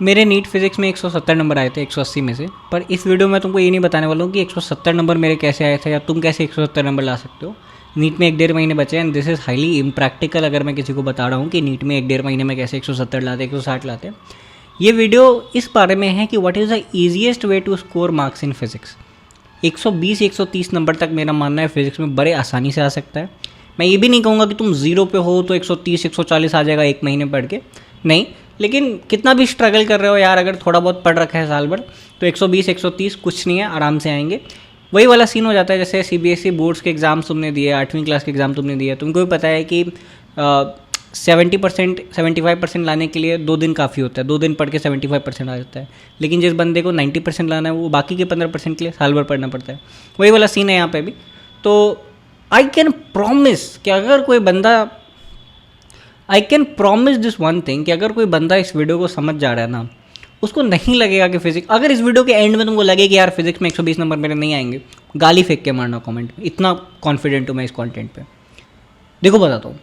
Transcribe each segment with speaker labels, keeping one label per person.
Speaker 1: मेरे NEET physics में 170 number आए थे 180 में से। पर इस वीडियो में तुमको ये नहीं बताने वाला हूँ कि 170 नंबर मेरे कैसे आए थे या तुम कैसे 170 नंबर ला सकते हो। नीट में 1-1.5 महीने बचे हैं and this is highly impractical अगर मैं किसी को बता रहा हूँ कि नीट में 1-1.5 महीने में कैसे 170 लाते 160 लाते। ये वीडियो इस बारे में है कि what is the easiest way to score marks in physics. 120-130 नंबर तक मेरा मानना है फिजिक्स में बड़े आसानी से आ सकता है। मैं ये भी नहीं कहूँगा कि तुम ज़ीरो पे हो तो 130-140 आ जाएगा 1 महीने पढ़ के, नहीं। लेकिन कितना भी स्ट्रगल कर रहे हो यार, अगर थोड़ा बहुत पढ़ रखा है साल भर तो 120-130 कुछ नहीं है, आराम से आएंगे। वही वाला सीन हो जाता है जैसे CBSE बोर्ड्स के एग्ज़ाम्स तुमने दिए, 8वीं क्लास के एग्ज़ाम तुमने दिए, तुमको भी पता है कि 70% 75% लाने के लिए 2 दिन काफ़ी होता है, 2 दिन पढ़ के 75% आ जाता है। लेकिन जिस बंदे को 90% लाना है वो बाकी के 15% के लिए साल भर पढ़ना पड़ता है। वही वाला सीन है यहाँ पे भी। तो आई कैन प्रॉमिस कि अगर कोई बंदा दिस वन थिंग कि अगर कोई बंदा इस वीडियो को समझ जा रहा है ना, उसको नहीं लगेगा कि फिजिक्स, अगर इस वीडियो के एंड में तुमको लगे कि यार फिजिक्स में 120 नंबर मेरे नहीं आएंगे, गाली फेंक के मारना कमेंट में। इतना कॉन्फिडेंट हूँ मैं इस कंटेंट पे। देखो बताता हूँ,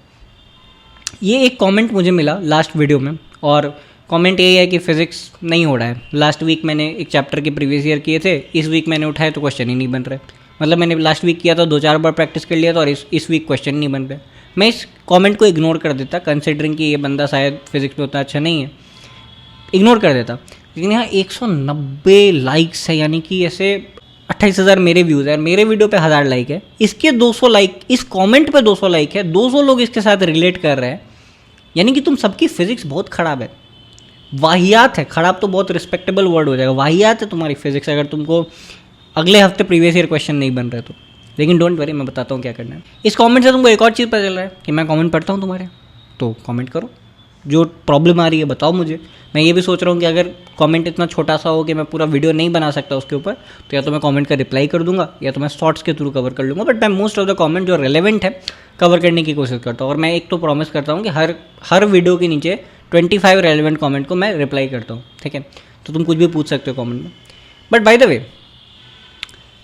Speaker 1: ये एक कमेंट मुझे मिला लास्ट वीडियो में और कमेंट यही है कि फिजिक्स नहीं हो रहा है। लास्ट वीक मैंने एक चैप्टर के प्रीवियस ईयर किए थे, इस वीक मैंने उठाए तो क्वेश्चन ही नहीं बन रहे। मतलब मैंने लास्ट वीक किया था 2-4 बार प्रैक्टिस कर लिया था और इस वीक क्वेश्चन नहीं बन रहे। मैं इस कमेंट को इग्नोर कर देता कंसिडरिंग कि ये बंदा शायद फिजिक्स में उतना अच्छा नहीं है, इग्नोर कर देता। लेकिन यहाँ 190 लाइक्स है, यानी कि ऐसे 28,000 मेरे व्यूज़ है, मेरे वीडियो पे 1000 लाइक है, इसके 200 लाइक, इस कमेंट पे 200 लाइक है, 200 लोग इसके साथ रिलेट कर रहे हैं। यानी कि तुम सबकी फिजिक्स बहुत ख़राब है, वाहियात है। ख़राब तो बहुत रिस्पेक्टेबल वर्ड हो जाएगा, वाहियात है तुम्हारी फिजिक्स अगर तुमको अगले हफ्ते प्रीवियस ईयर क्वेश्चन नहीं बन रहे तो। लेकिन डोंट वरी, मैं बताता हूँ क्या करना है। इस कमेंट से तुमको एक और चीज़ पता चल रहा है कि मैं कमेंट पढ़ता हूँ तुम्हारे, तो कमेंट करो, जो प्रॉब्लम आ रही है बताओ मुझे। मैं ये भी सोच रहा हूँ कि अगर कमेंट इतना छोटा सा हो कि मैं पूरा वीडियो नहीं बना सकता उसके ऊपर, तो या तो मैं कमेंट का रिप्लाई कर दूंगा या तो मैं शॉर्ट्स के थ्रू कवर कर लूँगा। बट मैं मोस्ट ऑफ द कमेंट जो रेलेवेंट है कवर करने की कोशिश करता हूँ। और मैं एक तो प्रॉमिस करता हूँ कि हर वीडियो के नीचे 25 रेलेवेंट कमेंट को मैं रिप्लाई करता हूँ, ठीक है। तो तुम कुछ भी पूछ सकते हो कमेंट में। बट बाय द वे,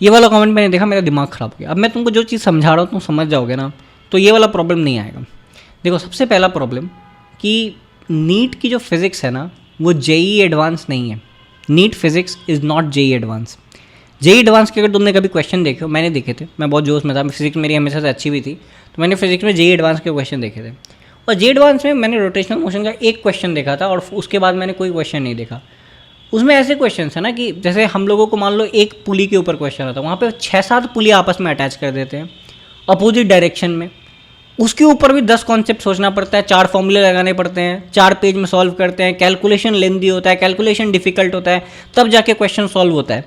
Speaker 1: ये वाला कमेंट मैंने देखा, मेरा दिमाग ख़राब हो गया। अब मैं तुमको जो चीज़ समझा रहा हूँ तुम समझ जाओगे ना, तो ये वाला प्रॉब्लम नहीं आएगा। देखो, सबसे पहला प्रॉब्लम कि नीट की जो फिज़िक्स है ना वो JEE एडवांस नहीं है। NEET physics is not JEE advance. JEE advance के अगर तुमने कभी क्वेश्चन देखे हो, मैंने देखे थे, मैं बहुत जोश में था, फिजिक्स मेरी हमेशा से अच्छी भी थी, तो मैंने फिजिक्स में JEE एडवांस के क्वेश्चन देखे थे। और JEE एडवांस में मैंने रोटेशनल मोशन का एक क्वेश्चन देखा था और उसके बाद मैंने कोई क्वेश्चन नहीं देखा। उसमें ऐसे क्वेश्चन है ना कि जैसे हम लोगों को मान लो एक पुली के ऊपर क्वेश्चन आता है, वहाँ पे 6-7 पुली आपस में अटैच कर देते हैं अपोजिट डायरेक्शन में। उसके ऊपर भी 10 कॉन्सेप्ट सोचना पड़ता है, 4 फॉर्मूले लगाने पड़ते हैं, 4 पेज में सॉल्व करते हैं, कैलकुलेशन लेंदी होता है, कैलकुलेशन डिफिकल्ट होता है, तब जाके क्वेश्चन सॉल्व होता है।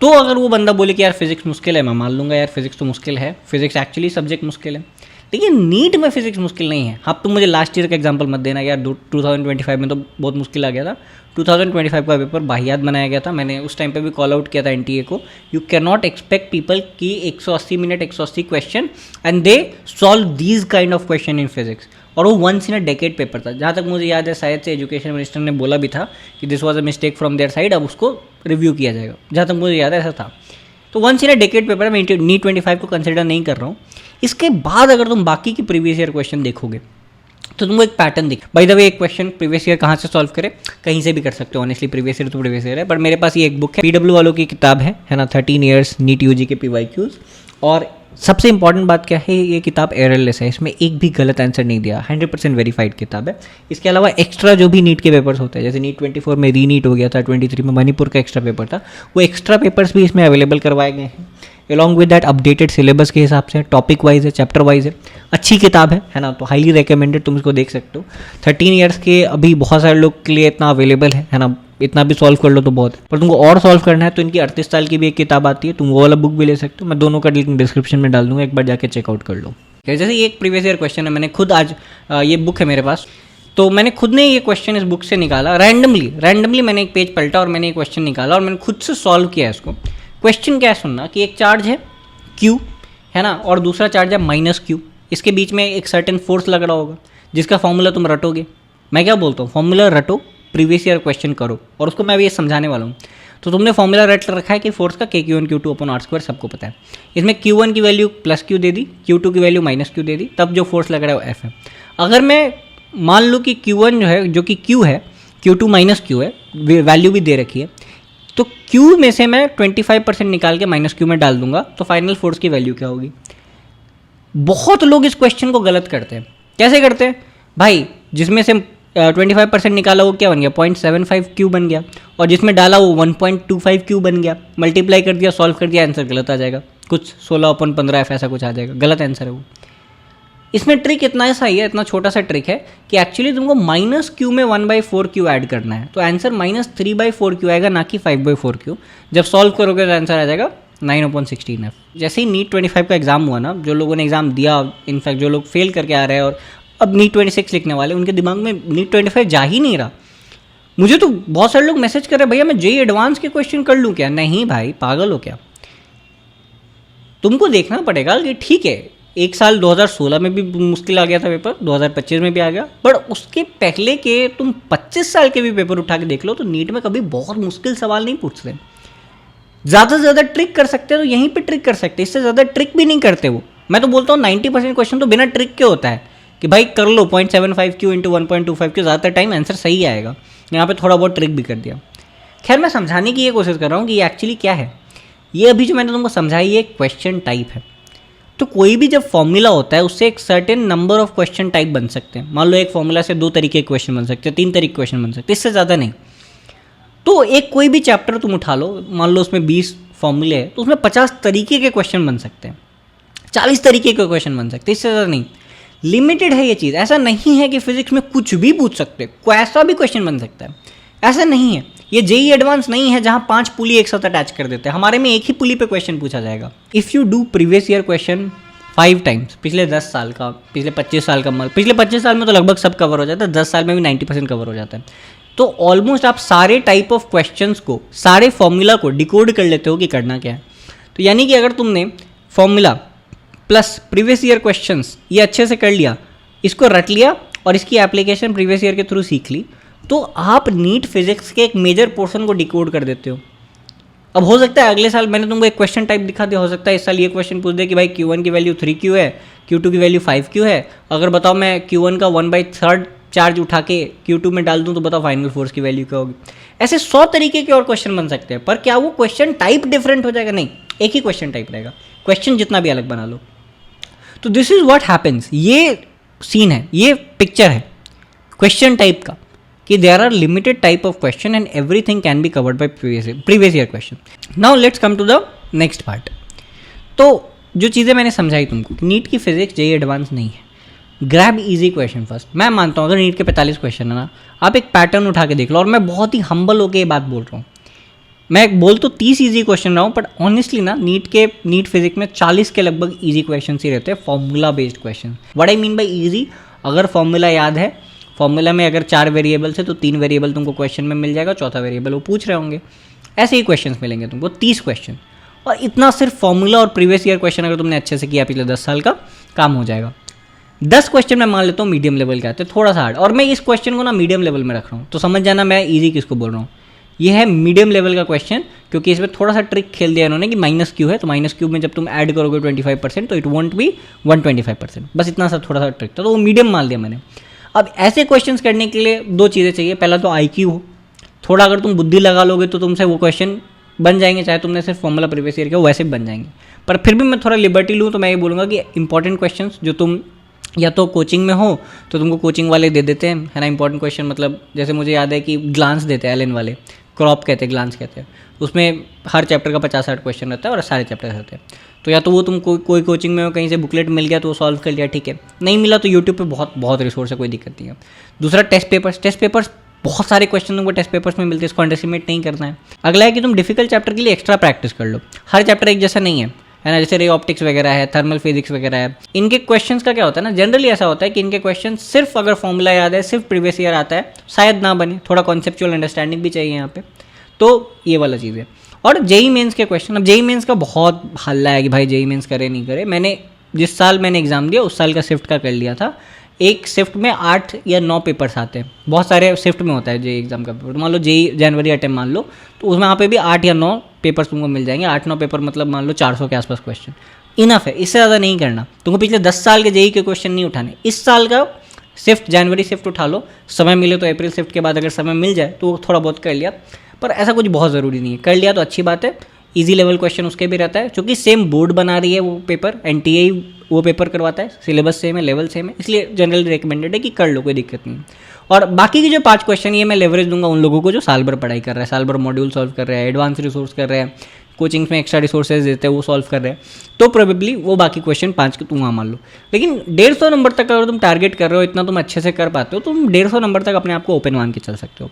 Speaker 1: तो अगर वो बंदा बोले कि यार फिजिक्स मुश्किल है, मैं मान लूँगा यार फिजिक्स तो मुश्किल है, फिजिक्स एक्चुअली सब्जेक्ट मुश्किल है। लेकिन नीट में फिजिक्स मुश्किल नहीं है। हाँ, तुम मुझे लास्ट ईयर का एग्जांपल मत देना यार, 2025 में तो बहुत मुश्किल आ गया था। 2025 का पेपर वाहियात बनाया गया था। मैंने उस टाइम पे भी कॉल आउट किया था NTA को, you can not expect people की 180 minute 180 question and they solve these kind of question in physics. और वो once in a decade paper था। जहाँ तक मुझे याद है शायद से एजुकेशन मिनिस्टर ने बोला भी था कि this was a mistake from their side, अब उसको रिव्यू किया जाएगा। जहाँ तक मुझे याद है ऐसा था। तो once in a decade paper मैं नीट 25 को कंसिडर नहीं कर रहा हूँ। इसके बाद अगर तुम बाकी की प्रीवियस ईयर क्वेश्चन देखोगे तो तुमको एक पैटर्न दिख। बाय द वे, एक क्वेश्चन प्रीवियस ईयर कहाँ से सॉल्व करे, कहीं से भी कर सकते हो ऑनेस्टली, प्रीवियस ईयर तो प्रीवियस ईयर है। बट मेरे पास ये एक बुक है, PW वालों की किताब है ना, 13 ईयर्स नीट UG के PYQs। और सबसे इंपॉर्टेंट बात क्या है, ये किताब एररलेस है, इसमें एक भी गलत आंसर नहीं दिया, 100% वेरीफाइड किताब है। इसके अलावा एक्स्ट्रा जो भी नीट के पेपर्स होते हैं, जैसे नीट 24 में रीनीट हो गया था, 23 में मणिपुर का एक्स्ट्रा पेपर था, वो एक्स्ट्रा पेपर्स भी इसमें अवेलेबल करवाए गए हैं। Along with that updated syllabus के हिसाब से, टॉपिक वाइज है, चैप्टर वाइज है, अच्छी किताब है ना। तो हाईली रिकमेंडेड, तुम इसको देख सकते हो। 13 ईयर्स के अभी बहुत सारे लोग के लिए इतना अवेलेबल है ना, इतना भी सॉल्व कर लो तो बहुत है। पर तुमको और सॉल्व करना है तो इनकी 38 साल की भी एक किताब आती है, तुम वो वाला बुक भी ले सकते हो। मैं दोनों का लिंक डिस्क्रिप्शन में डाल दूंगा, एक बार जाके चेकआउट कर लो। जैसे ये एक प्रीवियस ईयर क्वेश्चन है, मैंने खुद आज ये बुक है मेरे पास, तो मैंने खुद ने ये क्वेश्चन इस बुक से निकाला। रैंडमली मैंने एक पेज पलटा और मैंने ये क्वेश्चन निकाला और मैंने खुद से सॉल्व किया इसको। क्वेश्चन क्या है सुनना, कि एक चार्ज है Q है ना, और दूसरा चार्ज है -Q। इसके बीच में एक सर्टेन फोर्स लग रहा होगा जिसका फॉर्मूला तुम रटोगे। मैं क्या बोलता हूँ, फॉर्मूला रटो, प्रीवियस ईयर क्वेश्चन करो, और उसको मैं अभी ये समझाने वाला हूँ। तो तुमने फॉर्मूला रट रखा है कि फोर्स का K1 Q2 अपॉन R² सबको पता है। इसमें Q1 की वैल्यू +Q दे दी, Q2 की वैल्यू -Q दे दी, तब जो फोर्स लग रहा है वो F है। अगर मैं मान लूँ कि Q1 जो है, जो कि Q है, Q2 माइनस क्यू है, वैल्यू भी दे रखी है, तो Q में से मैं 25% निकाल के माइनस क्यू में डाल दूंगा, तो फाइनल फोर्स की वैल्यू क्या होगी। बहुत लोग इस क्वेश्चन को गलत करते हैं। कैसे करते हैं भाई, जिसमें से 25% निकाला वो क्या बन गया, 0.75 क्यू बन गया, और जिसमें डाला वो 1.25 क्यू बन गया, मल्टीप्लाई कर दिया, सॉल्व कर दिया, आंसर गलत आ जाएगा, कुछ 16/15 ऐसा कुछ आ जाएगा, गलत आंसर है वो। इसमें ट्रिक इतना ऐसा ही है, इतना छोटा सा ट्रिक है कि एक्चुअली तुमको माइनस क्यू में 1/4 क्यू ऐड करना है, तो आंसर -3/4 क्यू आएगा, ना कि 5/4 क्यू। जब सॉल्व करोगे तो आंसर आ जाएगा 9/16f। जैसे ही नीट 25 का एग्जाम हुआ ना, जो लोगों ने एग्जाम दिया, इनफैक्ट जो लोग फेल करके आ रहे हैं और अब नीट 26 लिखने वाले, उनके दिमाग में नीट 25 जा ही नहीं रहा। मुझे तो बहुत सारे लोग मैसेज कर रहे हैं, भैया मैं जेईई एडवांस के क्वेश्चन कर लूँ क्या। नहीं भाई, पागल हो क्या। तुमको देखना पड़ेगा कि ठीक है, एक साल 2016 में भी मुश्किल आ गया था पेपर, 2025 में भी आ गया, बट उसके पहले के तुम 25 साल के भी पेपर उठा के देख लो, तो नीट में कभी बहुत मुश्किल सवाल नहीं पूछते। ज़्यादा से ज़्यादा ट्रिक कर सकते हैं तो यहीं पे ट्रिक कर सकते हैं, इससे ज़्यादा ट्रिक भी नहीं करते वो। मैं तो बोलता हूँ 90% क्वेश्चन तो बिना ट्रिक के होता है कि भाई कर लो 0.75 क्यू इंटू 1.25 क्यू, ज़्यादातर टाइम आंसर सही आएगा। यहाँ पे थोड़ा बहुत ट्रिक भी कर दिया। खैर, मैं समझाने की ये कोशिश कर रहा हूँ कि ये एक्चुअली क्या है। ये अभी जो मैंने तुमको समझाई ये क्वेश्चन टाइप है। तो कोई भी जब फॉर्मूला होता है उससे एक certain number of question type बन सकते हैं। मान लो एक फॉर्मूला से 2 तरीके के क्वेश्चन बन सकते हैं, 3 तरीके के क्वेश्चन बन सकते हैं, इससे ज़्यादा नहीं। तो एक कोई भी चैप्टर तुम उठा लो, मान लो उसमें 20 फॉर्मूले है, तो उसमें 50 तरीके के क्वेश्चन बन सकते हैं, 40 तरीके के क्वेश्चन बन सकते हैं, इससे ज़्यादा नहीं। लिमिटेड है ये चीज़। ऐसा नहीं है कि फिजिक्स में कुछ भी पूछ सकते, कैसा भी क्वेश्चन बन सकता है, ऐसा नहीं है। ये जेईई एडवांस नहीं है जहाँ 5 पुली एक साथ अटैच कर देते हैं। हमारे में एक ही पुली पे क्वेश्चन पूछा जाएगा। If you do previous year question 5 times, पिछले 10 साल का, पिछले 25 साल का, पिछले 25 साल में तो लगभग सब कवर हो जाता है, 10 साल में भी 90% कवर हो जाता है। तो ऑलमोस्ट आप सारे टाइप ऑफ क्वेश्चंस को, सारे फॉर्मूला को डिकोड कर लेते हो कि करना क्या है। तो यानी कि अगर तुमने formula plus previous year questions ये अच्छे से कर लिया, इसको रट लिया और इसकी एप्लीकेशन प्रीवियस ईयर के थ्रू सीख ली, तो आप नीट फिजिक्स के एक मेजर पोर्शन को डिकोड कर देते हो। अब हो सकता है अगले साल मैंने तुमको एक क्वेश्चन टाइप दिखा दिया, हो सकता है इस साल ये क्वेश्चन पूछ दे कि भाई Q1 की वैल्यू 3Q है, Q2 की वैल्यू 5Q है। अगर बताओ मैं Q1 का 1/3 चार्ज उठा के Q2 में डाल दूं तो बताओ फाइनल फोर्स की वैल्यू क्या होगी। ऐसे 100 तरीके के और क्वेश्चन बन सकते हैं, पर क्या वो क्वेश्चन टाइप डिफरेंट हो जाएगा? नहीं, एक ही क्वेश्चन टाइप रहेगा, क्वेश्चन जितना भी अलग बना लो। तो दिस इज व्हाट हैपेंस। ये सीन है, ये पिक्चर है क्वेश्चन टाइप का, कि there are limited type of question and everything can be covered by previous year question. Now let's come to the next part. तो जो चीज़ें मैंने समझाई तुमको, नीट की फिजिक्स जेईई एडवांस नहीं है। Grab easy question first. मैं मानता हूँ अगर नीट के 45 क्वेश्चन है ना, आप एक पैटर्न उठा के देख लो, और मैं बहुत ही हम्बल होकर ये बात बोल रहा हूँ। मैं बोल तो 30 ईजी क्वेश्चन रहा हूँ, बट ऑनेस्टली ना नीट फिजिक्स में 40 के लगभग ईजी क्वेश्चन ही रहते हैं, formula based question. What I mean by easy, अगर फॉर्मूला याद है, फॉर्मूला में अगर 4 वेरिएबल्स है तो 3 वेरिएबल तुमको क्वेश्चन में मिल जाएगा, चौथा वेरिएबल वो पूछ रहे होंगे। ऐसे ही क्वेश्चन मिलेंगे तुमको 30 क्वेश्चन, और इतना सिर्फ फॉर्मूला और प्रीवियस ईयर क्वेश्चन अगर तुमने अच्छे से किया पिछले 10 साल का, काम हो जाएगा। 10 क्वेश्चन मैं मान लेता हूँ मीडियम लेवल के आते हैं, थोड़ा सा हार्ड, और मैं इस क्वेश्चन को ना मीडियम लेवल में रख रहा हूँ, तो समझ जाना मैं ईजी किसको बोल रहा हूँ। ये है मीडियम लेवल का क्वेश्चन, क्योंकि इसमें थोड़ा सा ट्रिक खेल दिया इन्होंने कि माइनस क्यू है, तो माइनस क्यू में जब तुम ऐड करोगे 25% तो इट वॉन्ट बी 125%, बस इतना सा थोड़ा सा ट्रिक था, तो वो मीडियम मान लिया मैंने। अब ऐसे क्वेश्चंस करने के लिए 2 चीज़ें चाहिए। पहला तो IQ हो, थोड़ा अगर तुम बुद्धि लगा लोगे तो तुमसे वो क्वेश्चन बन जाएंगे, चाहे तुमने सिर्फ फॉर्मूला प्रीवियस ईयर के वैसे भी बन जाएंगे। पर फिर भी मैं थोड़ा लिबर्टी लूँ तो मैं ये बोलूँगा कि इंपॉर्टेंट क्वेश्चंस जो तुम या तो कोचिंग में हो तो तुमको कोचिंग वाले दे देते हैं, है ना, इंपॉर्टेंट क्वेश्चन। मतलब जैसे मुझे याद है कि ग्लांस देते हैं एलन वाले, क्रॉप कहते हैं, ग्लांस कहते हैं, उसमें हर चैप्टर का 50-60 क्वेश्चन रहता है और सारे चैप्टर रहते हैं। तो या तो वो तुम कोई कोचिंग में हो, कहीं से बुकलेट मिल गया तो वो सॉल्व कर लिया, ठीक है। नहीं मिला तो यूट्यूब पे बहुत रिसोर्स है, कोई दिक्कत नहीं है। दूसरा टेस्ट पेपर्स, बहुत सारे क्वेश्चन तुमको टेस्ट पेपर्स में मिलते हैं, इसको अंडरएस्टिमेट नहीं करना है। अगला है कि तुम डिफिकल्ट चैप्टर के लिए एक्स्ट्रा प्रैक्टिस कर लो। हर चैप्टर एक जैसा नहीं है ना, जैसे रे ऑप्टिक्स वगैरह है, थर्मल फिजिक्स वगैरह है, इनके क्वेश्चंस का क्या होता है ना, जनरली ऐसा होता है कि इनके क्वेश्चन सिर्फ अगर फॉर्मूला याद है, सिर्फ प्रीवियस ईयर आता है, शायद ना बने, थोड़ा कॉन्सेप्चुअल अंडरस्टैंडिंग भी चाहिए यहाँ पे, तो ये वाला चीज़ है। और जेईई मेंस के क्वेश्चन, अब जेईई मेंस का बहुत हल्ला है कि भाई जेईई मेंस करे नहीं करे। मैंने जिस साल मैंने एग्जाम दिया उस साल का शिफ्ट का कर लिया था। एक शिफ्ट में 8 या 9 पेपर्स आते हैं, बहुत सारे शिफ्ट में होता है जेईई एग्जाम का पेपर। मान लो जेईई जनवरी अटेम्प्ट मान लो, तो उसमें वहाँ पे भी 8 या 9 पेपर्स तुमको मिल जाएंगे। 8-9 पेपर मतलब मान लो 400 के आसपास क्वेश्चन, इनफ है, इससे ज़्यादा नहीं करना। तुमको पिछले 10 साल के जेईई के क्वेश्चन नहीं उठाने। इस साल का शिफ्ट जनवरी शिफ्ट उठा लो, समय मिले तो अप्रैल शिफ्ट के बाद अगर समय मिल जाए तो थोड़ा बहुत कर लिया, पर ऐसा कुछ बहुत ज़रूरी नहीं है। कर लिया तो अच्छी बात है। इजी लेवल क्वेश्चन उसके भी रहता है, क्योंकि सेम बोर्ड बना रही है वो पेपर, एनटीए वो पेपर करवाता है, सिलेबस सेम है, लेवल सेम है, इसलिए जनरली रिकमेंडेड है कि कर लो, कोई दिक्कत नहीं है। और बाकी के जो 5 क्वेश्चन ये मैं लेवरेज दूंगा उन लोगों को जो साल भर पढ़ाई कर रहे हैं, साल भर मॉड्यूल सॉल्व कर रहे हैं, एडवांस रिसोर्स कर रहे हैं, कोचिंग्स में एक्स्ट्रा रिसोर्सेज देते हैं वो सॉल्व कर रहे हैं, तो प्रोबेबली वो बाकी क्वेश्चन 5 के तुम वहाँ मान लो। लेकिन 150 नंबर तक अगर तुम टारगेट कर रहे हो, इतना तुम अच्छे से कर पाते हो, तो तुम 150 नंबर तक अपने आप को ओपन मान के चल सकते हो।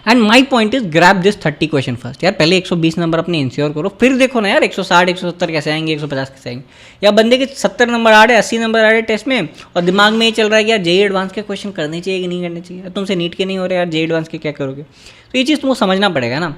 Speaker 1: And my point is grab this 30 question first. यार पहले 120 नंबर अपने इंश्योर करो, फिर देखो ना यार 160 170 कैसे आएंगे, 150 कैसे आएंगे। या बंदे के 70 नंबर आ रहे, 80 नंबर आ रहे टेस्ट में, और दिमाग में ये चल रहा है कि यार जेई एडवांस के क्वेश्चन करने चाहिए कि नहीं करने चाहिए, तुमसे नीट के नहीं हो रहे यार, जेई एडवांस के क्या करोगे। तो ये चीज़ तुमको समझना पड़ेगा ना।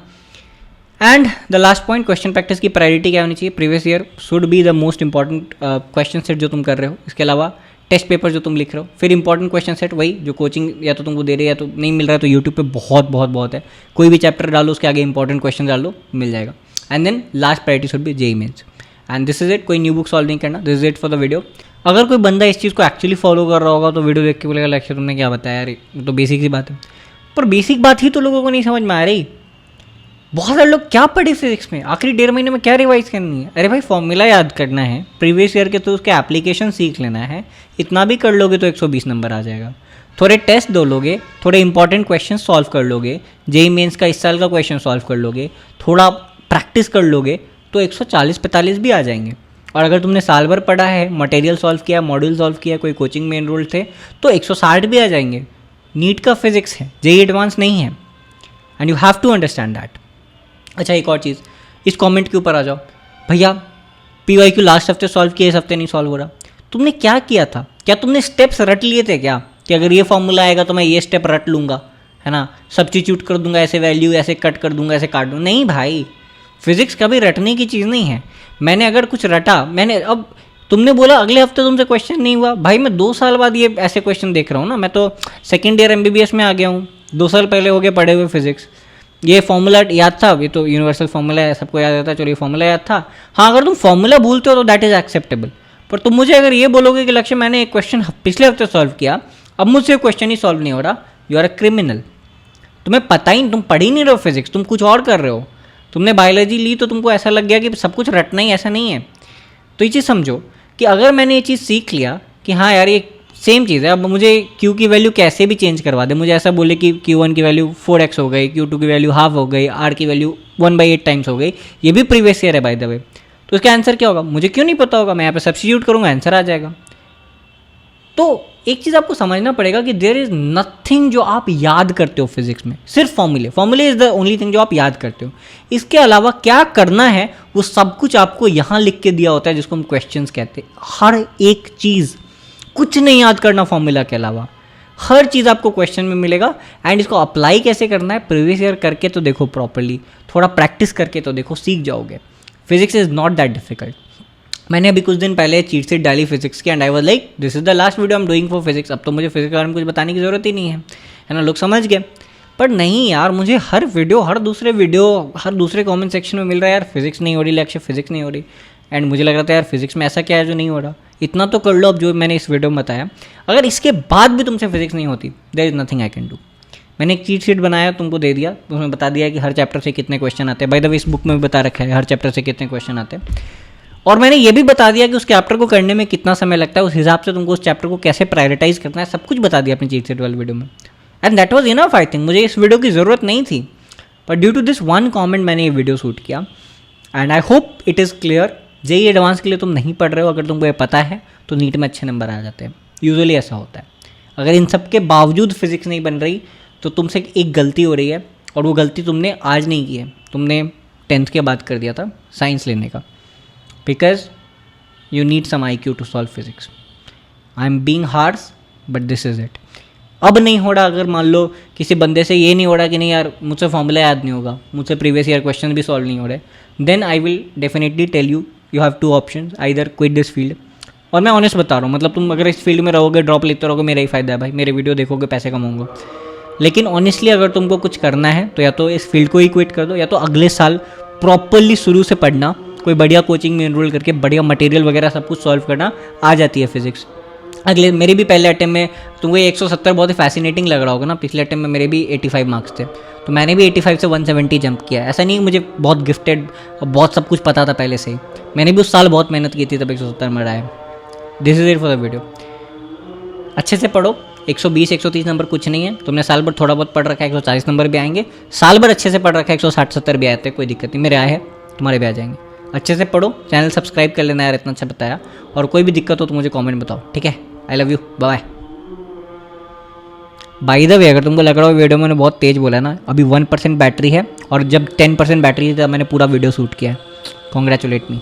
Speaker 1: And the last point, question practice की प्रायोरिटी क्या होनी चाहिए। Previous year should be the most important question set जो तुम कर रहे हो, इसके अलावा टेस्ट पेपर जो तुम लिख रहे हो, फिर इंपॉर्टेंट क्वेश्चन सेट वही जो कोचिंग या तो तुमको दे रही है या तो नहीं मिल रहा है, तो यूट्यूब पे बहुत है, कोई भी चैप्टर डालो उसके आगे इंपॉर्टेंट क्वेश्चन डाल दो, मिल जाएगा। And then last priority should be JEE mains. And this is it, कोई न्यू बुक सॉल्व नहीं करना, this is it for the video. अगर कोई बंदा इस चीज़ को एक्चुअली फॉलो कर रहा होगा तो वीडियो देख के बोलेगा लक्ष्य तुमने क्या बताया यार, ये तो बेसिक सी बात है। पर बेसिक बात ही तो लोगों को नहीं समझ में आ रही। बहुत सारे लोग क्या पढ़े फिजिक्स में, आखिरी 1.5 महीने में क्या रिवाइज करनी है। अरे भाई फॉर्मूला याद करना है, प्रीवियस ईयर के तो उसके एप्लीकेशन सीख लेना है, इतना भी कर लोगे तो 120 नंबर आ जाएगा। थोड़े टेस्ट दो लोगे, थोड़े इंपॉर्टेंट क्वेश्चन सॉल्व कर लोगे, जेईई मेंस का इस साल का क्वेश्चन सॉल्व कर लोगे, थोड़ा प्रैक्टिस कर लोगे तो 140-45 भी आ जाएंगे। और अगर तुमने साल भर पढ़ा है, मटेरियल सॉल्व किया, मॉड्यूल सॉल्व किया, कोई कोचिंग में एनरोल्ड थे, तो 160 भी आ जाएंगे। नीट का फिजिक्स है, जेईई एडवांस नहीं है, and you have to understand that. अच्छा एक और चीज़, इस कमेंट के ऊपर आ जाओ, भैया पीवाईक्यू लास्ट हफ्ते सॉल्व किया, इस हफ्ते नहीं सॉल्व हो रहा। तुमने क्या किया था? क्या तुमने स्टेप्स रट लिए थे क्या, कि अगर ये फॉर्मूला आएगा तो मैं ये स्टेप रट लूँगा, है ना, सब्स्टिट्यूट कर दूंगा, ऐसे वैल्यू ऐसे कट कर दूंगा, ऐसे काट दूंगा? नहीं भाई, फिजिक्स कभी रटने की चीज़ नहीं है। मैंने अगर कुछ रटा, मैंने अब तुमने बोला अगले हफ्ते तुमसे क्वेश्चन नहीं हुआ, भाई मैं 2 साल बाद ये ऐसे क्वेश्चन देख रहा हूँ ना, मैं तो सेकेंड ईयर MBBS में आ गया हूँ, 2 साल पहले हो गए पढ़े हुए फिजिक्स। ये फॉर्मूला याद था, ये तो यूनिवर्सल फॉर्मूला है, सबको याद रहता है, चलो ये फॉर्मूला याद था। हाँ अगर तुम फॉर्मूला भूलते हो तो दैट इज एक्सेप्टेबल, पर तुम मुझे अगर ये बोलोगे कि लक्ष्य मैंने एक क्वेश्चन पिछले हफ्ते सॉल्व किया, अब मुझसे क्वेश्चन ही सॉल्व नहीं हो रहा, यू आर अ क्रिमिनल। तुम्हें पता ही, तुम पढ़ ही नहीं रहे हो फिजिक्स, तुम कुछ और कर रहे हो। तुमने बायोलॉजी ली तो तुमको ऐसा लग गया कि सब कुछ रटना ही, ऐसा नहीं है। तो ये चीज़ समझो कि अगर मैंने ये चीज़ सीख लिया कि हाँ यार ये सेम चीज़ है, अब मुझे Q की वैल्यू कैसे भी चेंज करवा दे, मुझे ऐसा बोले कि Q1 की वैल्यू 4x हो गई, Q2 की वैल्यू हाफ हो गई, R की वैल्यू 1/8 टाइम्स हो गई, ये भी प्रीवियस ईयर है बाय द वे, तो इसका आंसर क्या होगा मुझे क्यों नहीं पता होगा, मैं यहाँ पे सब्स्टिट्यूट करूँगा, आंसर आ जाएगा। तो एक चीज़ आपको समझना पड़ेगा कि देयर इज़ नथिंग जो आप याद करते हो फिजिक्स में, सिर्फ फॉर्मूले इज़ द ओनली थिंग जो आप याद करते हो। इसके अलावा क्या करना है वो सब कुछ आपको यहाँ लिख के दिया होता है, जिसको हम क्वेश्चंस कहते हैं। हर एक चीज़, कुछ नहीं याद करना फॉर्मूला के अलावा, हर चीज़ आपको क्वेश्चन में मिलेगा। एंड इसको अप्लाई कैसे करना है, प्रीवियस ईयर करके तो देखो प्रॉपरली, थोड़ा प्रैक्टिस करके तो देखो, सीख जाओगे। Physics is not that difficult. मैंने अभी कुछ दिन पहले चीट शीट डाली फिजिक्स की, and I was like this is the last video I am doing for physics. अब तो मुझे फिजिक्स के बारे में कुछ बताने की ज़रूरत ही नहीं है ना, लोग समझ गए। पर नहीं यार, मुझे हर वीडियो, हर दूसरे कमेंट सेक्शन में मिल रहा है यार फिजिक्स नहीं हो रही, लक्ष्य फिजिक्स नहीं हो रही। एंड मुझे लग रहा था यार फिजिक्स में ऐसा क्या है जो नहीं हो रहा, इतना तो कर लो अब जो मैंने इस वीडियो में बताया। अगर इसके बाद भी तुमसे फिजिक्स नहीं होती, there is nothing I can do. मैंने एक चीट शीट बनाया, तुमको दे दिया, उसमें बता दिया कि हर चैप्टर से कितने क्वेश्चन आते हैं। बाय द वे इस बुक में भी बता रखा है हर चैप्टर से कितने क्वेश्चन आते हैं, और मैंने ये भी बता दिया कि उस चैप्टर को करने में कितना समय लगता है, उस हिसाब से तुमको उस चैप्टर को कैसे प्रायोरिटाइज करना है, सब कुछ बता दिया अपनी चीट शीट वाली वीडियो में। And that was enough, I think मुझे इस वीडियो की ज़रूरत नहीं थी, पर due to this one comment मैंने ये वीडियो शूट किया। And I hope it is clear. JEE advance के लिए तुम नहीं पढ़ रहे हो, अगर तुमको ये पता है तो नीट में अच्छे नंबर आ जाते हैं, यूजुअली ऐसा होता है। अगर इन सब के बावजूद फिजिक्स नहीं बन रही तो तुमसे एक गलती हो रही है, और वो गलती तुमने आज नहीं की है, तुमने 10th के बाद कर दिया था साइंस लेने का, because you need some IQ to solve physics. I'm being harsh, but this is it. अब नहीं हो रहा, अगर मान लो किसी बंदे से ये नहीं हो रहा कि नहीं यार मुझसे फॉर्मूला याद नहीं होगा, मुझसे प्रीवियस ईयर क्वेश्चन भी सॉल्व नहीं हो रहे, then I will definitely tell you you have 2 options, either quit this field. और मैं ऑनेस्ट बता रहा हूँ, मतलब तुम अगर इस फील्ड में रहोगे, ड्रॉप लेते रहोगे, मेरा ही फ़ायदा है भाई, मेरे वीडियो देखोगे, पैसे कमाऊंगा। लेकिन ऑनेस्टली अगर तुमको कुछ करना है तो या तो इस फील्ड को ही क्विट कर दो, या तो अगले साल प्रॉपरली शुरू से पढ़ना, कोई बढ़िया कोचिंग में एनरोल करके बढ़िया मटेरियल वगैरह सब कुछ सॉल्व करना, आ जाती है फिजिक्स। अगले मेरे भी पहले अटेम्प्ट में तुमको ये 170 बहुत ही फैसिनेटिंग लग रहा होगा ना, पिछले अटेम्प्ट में मेरे भी 85 मार्क्स थे, तो मैंने भी 85 से 170 जंप किया। ऐसा नहीं मुझे बहुत गिफ्टेड और बहुत सब कुछ पता था पहले से ही, मैंने भी उस साल बहुत मेहनत की थी तब 170 में रहा है। This is it for the video. अच्छे से पढ़ो, 120 130 नंबर कुछ नहीं है, तुमने साल भर थोड़ा बहुत पढ़ रखा है 140 नंबर भी आएंगे, साल भर अच्छे से पढ़ रखा है 160 70 भी आए थे, कोई दिक्कत नहीं, मेरे आए हैं तुम्हारे भी आ जाएंगे। अच्छे से पढ़ो, चैनल सब्सक्राइब कर लेना यार, इतना अच्छा बताया, और कोई भी दिक्कत हो तो मुझे कमेंट बताओ, ठीक है। I love you, bye. By the way, अगर तुमको लग रहा हो वीडियो मैंने बहुत तेज़ बोला ना, अभी 1% बैटरी है, और जब 10% बैटरी थी तब मैंने पूरा वीडियो शूट किया है। कॉन्ग्रेचुलेट मी।